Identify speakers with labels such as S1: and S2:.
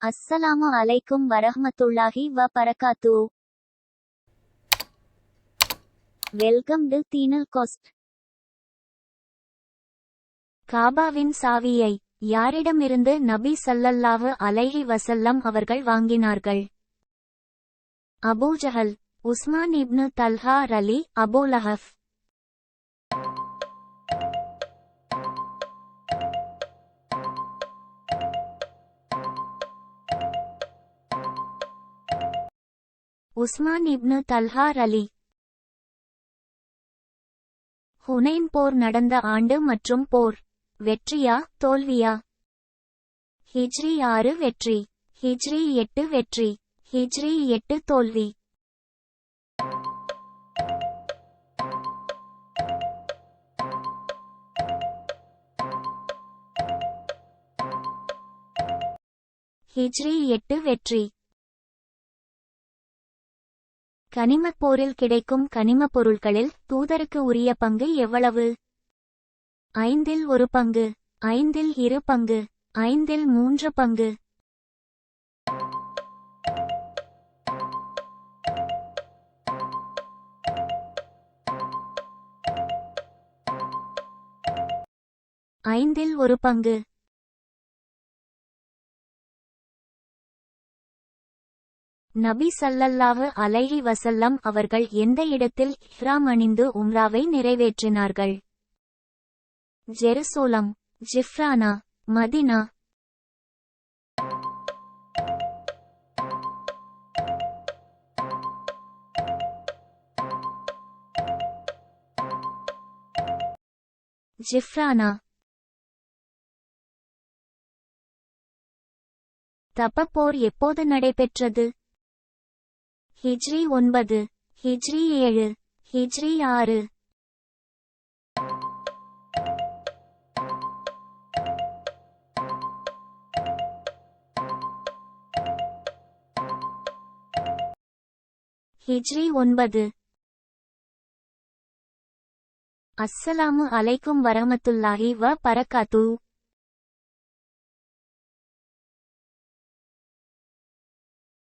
S1: அஸ்ஸலாமு அலைக்கும் வரஹ்மத்துல்லாஹி வ பரகாத்து. வெல்கம் டு தீனல் கோஸ்ட். காபாவின் சாவியை யாரிடமிருந்து நபி ஸல்லல்லாஹு அலைஹி வஸல்லம் அவர்கள் வாங்கினார்கள்? அபூ ஜஹல், உஸ்மான் இப்னு தல்ஹா ரலி, அபூ லஹப். உஸ்மான் இப்னு தல்ஹா ரலி. ஹுனைன் போர் நடந்த ஆண்டு மற்றும் போர். வெற்றியா தோல்வியா? ஹிஜ்ரி 6 வெற்றி, ஹிஜ்ரி 8 வெற்றி, ஹிஜ்ரி 8 தோல்வி. ஹிஜ்ரி 8 வெற்றி. கனிமப் போரில் கிடைக்கும் கனிமப் பொருட்களில் தூதருக்கு உரிய பங்கு எவ்வளவு? 5 1 பங்கு, 5 2 பங்கு, 5 3 பங்கு. ஐந்தில் ஒரு பங்கு. நபி ஸல்லல்லாஹு அலைஹி வஸல்லம் அவர்கள் எந்த இடத்தில் இஹ்ராம் அணிந்து உம்ராவை நிறைவேற்றினார்கள்? Jerusalem, ஜிஃப்ரானா, Medina? ஜிஃப்ரானா. தபக் போர் எப்போது நடைபெற்றது? ஹிஜ்ரி 9, ஹிஜ்ரி 7, ஹிஜ்ரி 6. ஹிஜ்ரி 9. அஸ்ஸலாமு அலைக்கும் வரஹ்மத்துல்லாஹி வ பரகாத்து.